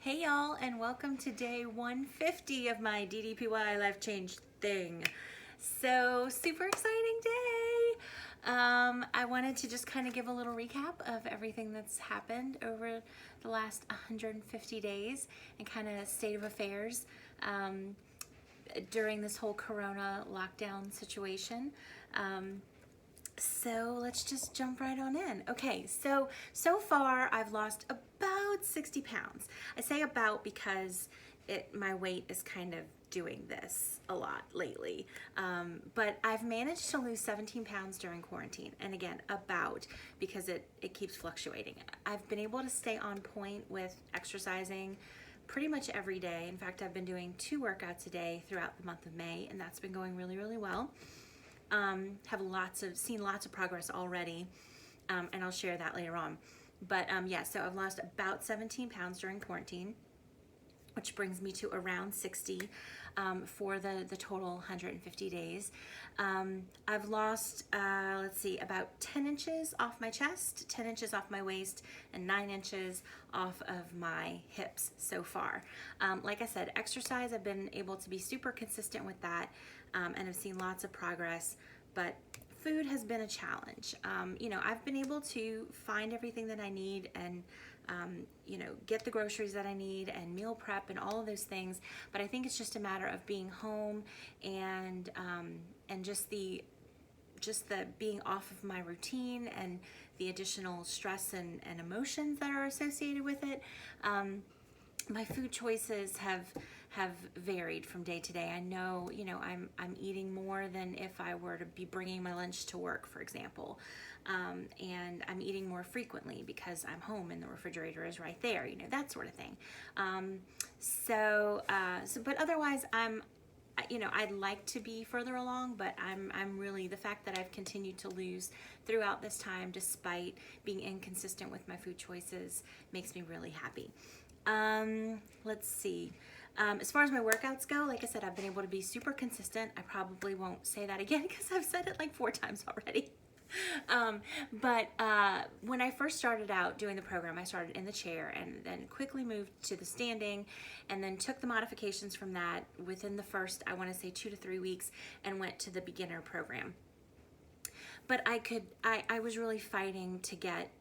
Hey y'all, and welcome to day 150 of my DDPY life change thing. So super exciting day. I wanted to just kind of give a little recap of everything that's happened over the last 150 days and kind of state of affairs during this whole Corona lockdown situation. So let's just jump right on in. Okay, so far I've lost about 60 pounds. I say about because my weight is kind of doing this a lot lately. But I've managed to lose 17 pounds during quarantine. And again, about because it keeps fluctuating. I've been able to stay on point with exercising pretty much every day. In fact, I've been doing 2 workouts a day throughout the month of May, and that's been going really, really well. Have seen lots of progress already, and I'll share that later on. But yeah, so I've lost about 17 pounds during quarantine, which brings me to around 60 for the total 150 days. I've lost, let's see, about 10 inches off my chest, 10 inches off my waist, and 9 inches off of my hips so far. Like I said, exercise, I've been able to be super consistent with that, and I've seen lots of progress, but food has been a challenge. You know, I've been able to find everything that I need and you know, get the groceries that I need and meal prep and all of those things, but I think it's just a matter of being home and just the being off of my routine and the additional stress and emotions that are associated with it. My food choices have varied from day to day. I know, you know, I'm eating more than if I were to be bringing my lunch to work, for example. And I'm eating more frequently because I'm home and the refrigerator is right there, you know, that sort of thing. But otherwise, you know, I'd like to be further along, but I'm really, the fact that I've continued to lose throughout this time, despite being inconsistent with my food choices, makes me really happy. Let's see. As far as my workouts go, like I said, I've been able to be super consistent. I probably won't say that again because I've said it like 4 times already. But when I first started out doing the program, I started in the chair and then quickly moved to the standing, and then took the modifications from that within the first, I want to say 2 to 3 weeks, and went to the beginner program. But I was really fighting to get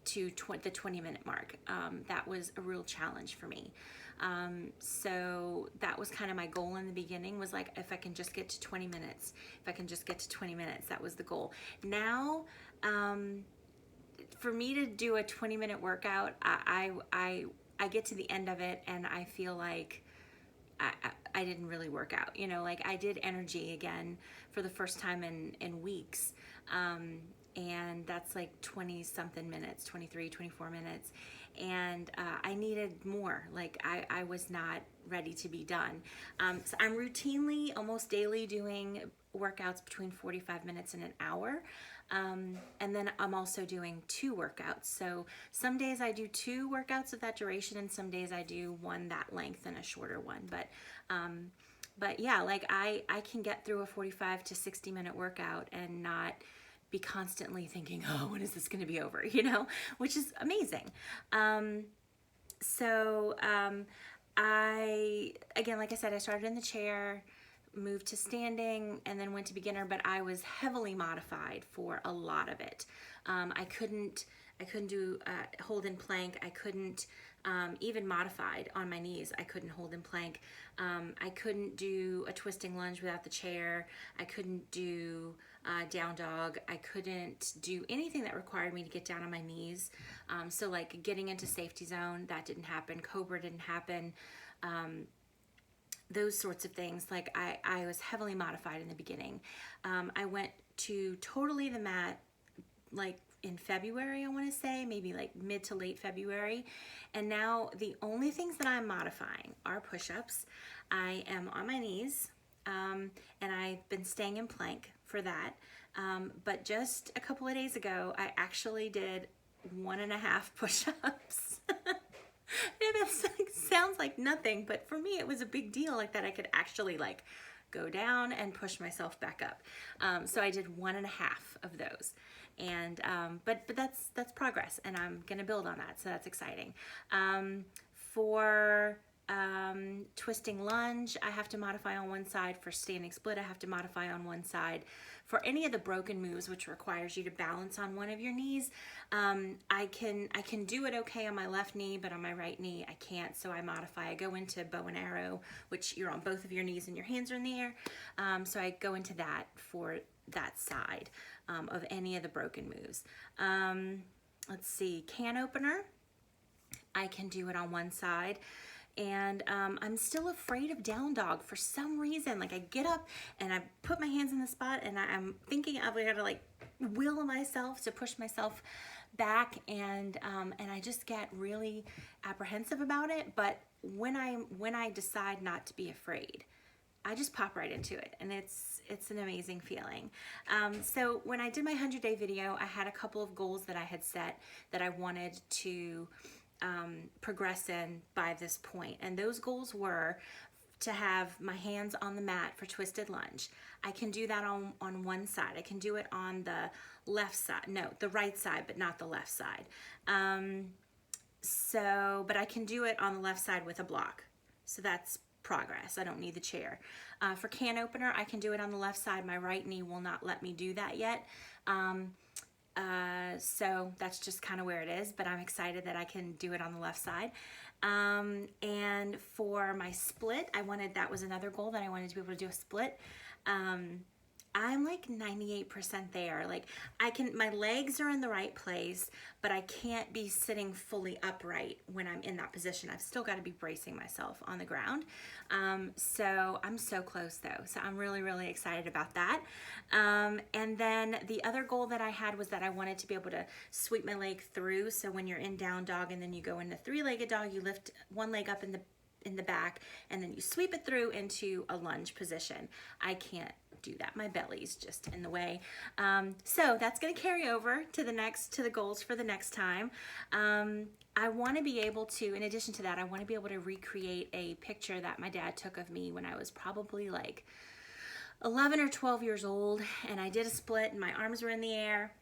to the 20-minute mark. That was a real challenge for me. So that was kind of my goal in the beginning, was like, if I can just get to 20 minutes, that was the goal. Now, for me to do a 20-minute workout, I get to the end of it and I feel like I didn't really work out, you know, like I did energy again for the first time in weeks. And that's like 20 something minutes, 23, 24 minutes. And I needed more, like I was not ready to be done. So I'm routinely, almost daily, doing workouts between 45 minutes and an hour. And then I'm also doing 2 workouts. So some days I do 2 workouts of that duration, and some days I do one that length and a shorter one. But yeah, like I can get through a 45 to 60 minute workout and not be constantly thinking, oh, when is this going to be over, you know, which is amazing. Again, like I said, I started in the chair, moved to standing, and then went to beginner, but I was heavily modified for a lot of it. I couldn't do hold in plank. I couldn't even modified on my knees. I couldn't hold in plank. I couldn't do a twisting lunge without the chair. I couldn't do down dog. I couldn't do anything that required me to get down on my knees. So like getting into safety zone, that didn't happen. Cobra didn't happen. Those sorts of things. Like I was heavily modified in the beginning. I went to totally the mat like in February, I want to say, maybe like mid to late February. And now the only things that I'm modifying are push-ups. I am on my knees, and I've been staying in plank for that. But just a couple of days ago, I actually did 1.5 push-ups. And that sounds like nothing, but for me, it was a big deal, like that I could actually like go down and push myself back up. So I did 1.5 of those. And but that's progress, and I'm gonna build on that, so that's exciting. For twisting lunge, I have to modify on one side. For standing split, I have to modify on one side. For any of the broken moves, which requires you to balance on one of your knees, I can do it okay on my left knee, but on my right knee, I can't. So I modify. I go into bow and arrow, which you're on both of your knees and your hands are in the air. So I go into that for that side of any of the broken moves. Let's see, can opener. I can do it on one side. And I'm still afraid of down dog for some reason. Like I get up and I put my hands in the spot and I'm thinking I've got to like will myself to push myself back, and I just get really apprehensive about it. But when I decide not to be afraid, I just pop right into it, and it's an amazing feeling. So when I did my 100-day video, I had a couple of goals that I had set that I wanted to progress in by this point. And those goals were to have my hands on the mat for twisted lunge. I can do that on one side. I can do it on the left side. No, the right side, but not the left side. But I can do it on the left side with a block. So that's progress. I don't need the chair. For can opener, I can do it on the left side. My right knee will not let me do that yet. So that's just kind of where it is, but I'm excited that I can do it on the left side. And for my split, that was another goal, that I wanted to be able to do a split. I'm like 98% there. Like my legs are in the right place, but I can't be sitting fully upright when I'm in that position. I've still got to be bracing myself on the ground. So I'm so close though. So I'm really, really excited about that. And then the other goal that I had was that I wanted to be able to sweep my leg through. So when you're in down dog and then you go into three-legged dog, you lift one leg up in the back and then you sweep it through into a lunge position. I can't do that. My belly's just in the way. So that's going to carry over to the goals for the next time. I want to be able to, in addition to that, I want to be able to recreate a picture that my dad took of me when I was probably like 11 or 12 years old, and I did a split and my arms were in the air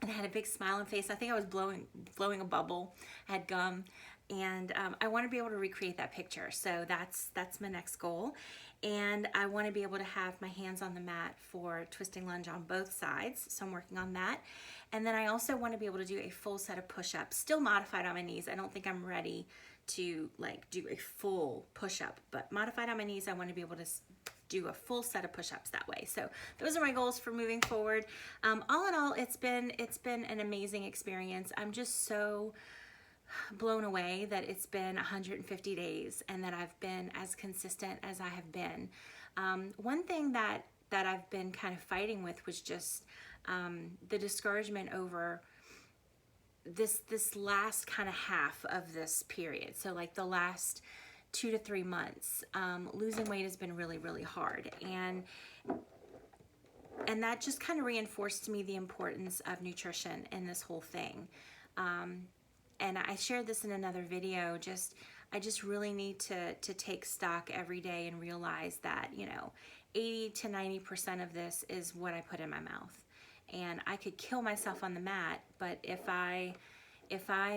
and I had a big smile on face. I think I was blowing a bubble. I had gum, and I want to be able to recreate that picture. So that's my next goal. And I want to be able to have my hands on the mat for twisting lunge on both sides. So I'm working on that. And then I also want to be able to do a full set of push-ups, still modified on my knees. I don't think I'm ready to like do a full push-up, but modified on my knees, I want to be able to do a full set of push-ups that way. So those are my goals for moving forward. All in all, it's been an amazing experience. I'm just so blown away that it's been 150 days and that I've been as consistent as I have been. One thing that I've been kind of fighting with was just the discouragement over this last kind of half of this period. So like the last 2 to 3 months, losing weight has been really, really hard. And that just kind of reinforced to me the importance of nutrition in this whole thing. And I shared this in another video, I just really need to take stock every day and realize that, 80 to 90% of this is what I put in my mouth. And I could kill myself on the mat, but if I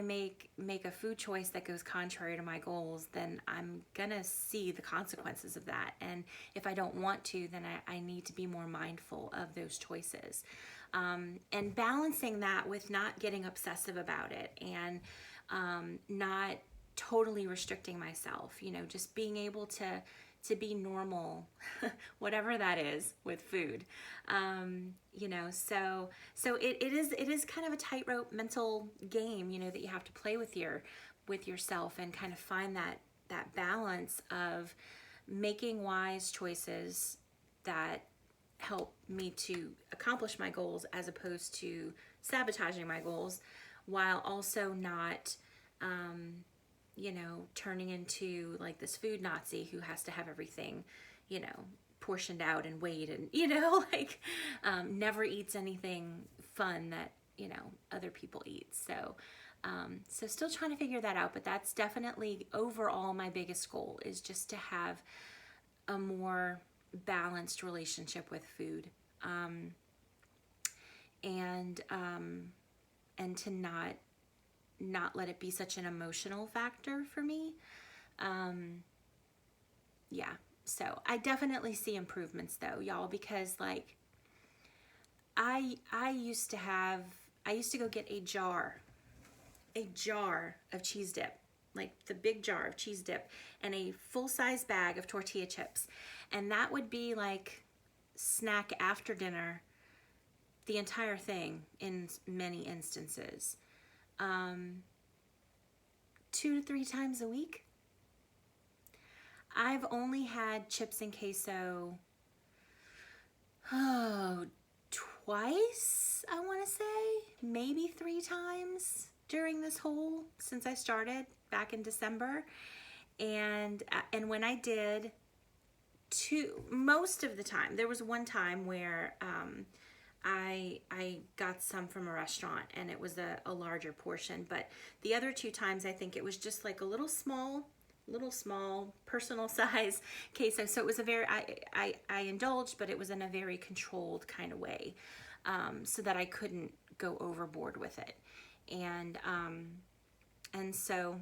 make a food choice that goes contrary to my goals, then I'm gonna see the consequences of that. And if I don't want to, then I need to be more mindful of those choices. And balancing that with not getting obsessive about it and not totally restricting myself, just being able to be normal, whatever that is with food. So it is kind of a tightrope mental game, that you have to play with yourself and kind of find that balance of making wise choices that help me to accomplish my goals as opposed to sabotaging my goals, while also not turning into like this food Nazi who has to have everything portioned out and weighed and never eats anything fun that other people eat. So still trying to figure that out, but that's definitely overall my biggest goal, is just to have a more balanced relationship with food, and to not not let it be such an emotional factor for me. Yeah, so I definitely see improvements though, y'all, because like I used to go get a jar of cheese dip, like the big jar of cheese dip, and a full-size bag of tortilla chips, and that would be like snack after dinner, the entire thing in many instances, 2 to 3 times a week. I've only had chips and queso, twice, I want to say, maybe 3 times during this whole, since I started back in December. And when I did, most of the time, there was one time where I got some from a restaurant and it was a larger portion, but the other 2 times I think it was just like a little small personal size queso. So it was a very, I indulged, but it was in a very controlled kind of way, so that I couldn't go overboard with it. And so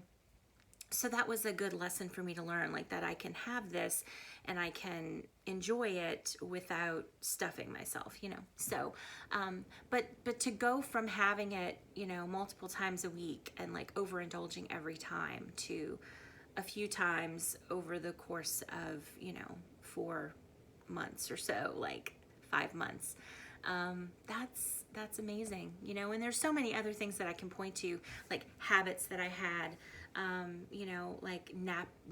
that was a good lesson for me to learn, like that I can have this and I can enjoy it without stuffing myself, you know. So, but to go from having it, you know, multiple times a week and like overindulging every time to a few times over the course of, you know, 4 months or so, like 5 months, that's amazing, you know. And there's so many other things that I can point to, like habits that I had, you know, like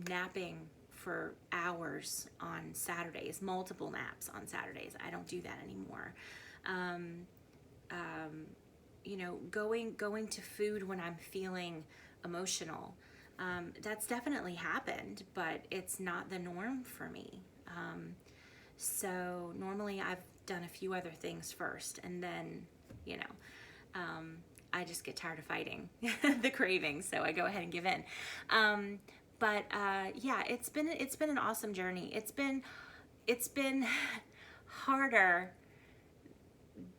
napping for hours on Saturdays, multiple naps on Saturdays. I don't do that anymore. You know, going to food when I'm feeling emotional. That's definitely happened, but it's not the norm for me. So normally I've done a few other things first, and then, you know, I just get tired of fighting the cravings, so I go ahead and give in. But yeah, it's been an awesome journey. It's been harder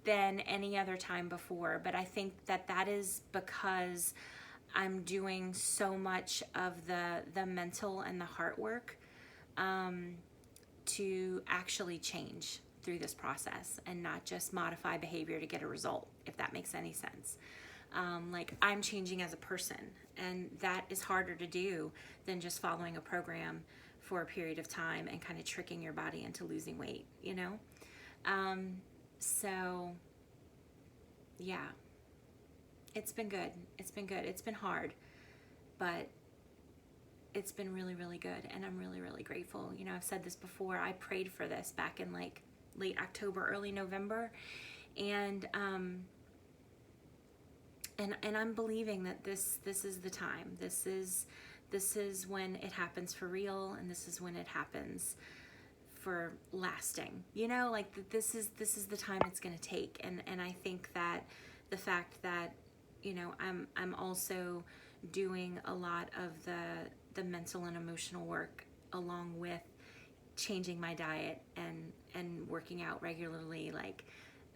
than any other time before, but I think that is because I'm doing so much of the mental and the heart work to actually change through this process and not just modify behavior to get a result, if that makes any sense. Like I'm changing as a person, and that is harder to do than just following a program for a period of time and kind of tricking your body into losing weight, you know? So yeah. It's been good. It's been good. It's been hard, but it's been really, really good. And I'm really, really grateful. You know, I've said this before. I prayed for this back in like late October, early November. And I'm believing that this is the time. This is when it happens for real. And this is when it happens for lasting, you know, like this is the time it's going to take. And I think that the fact that, you know, I'm also doing a lot of the mental and emotional work along with changing my diet and working out regularly, like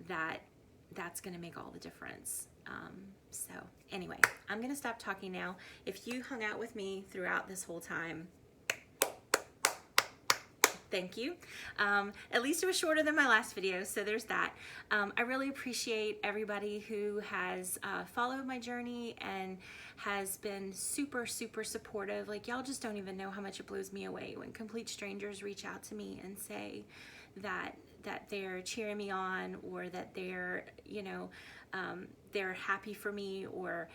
that's going to make all the difference. So anyway, I'm going to stop talking now. If you hung out with me throughout this whole time, thank you. At least it was shorter than my last video, so there's that. I really appreciate everybody who has followed my journey and has been super, super supportive. Like, y'all just don't even know how much it blows me away when complete strangers reach out to me and say that they're cheering me on, or that they're, you know, they're happy for me, or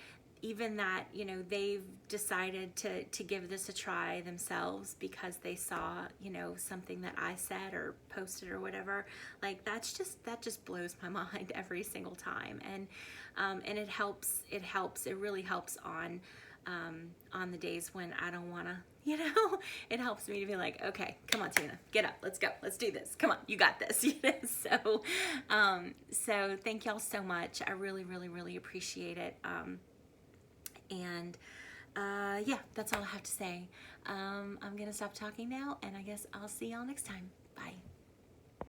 even that, you know, they've decided to give this a try themselves because they saw, you know, something that I said or posted or whatever. Like that just blows my mind every single time. And it helps, it really helps on the days when I don't wanna, you know, it helps me to be like, okay, come on, Tina, get up, let's go, let's do this. Come on, you got this. You know? So thank y'all so much. I really, really, really appreciate it. And yeah, that's all I have to say. I'm gonna stop talking now, and I guess I'll see y'all next time.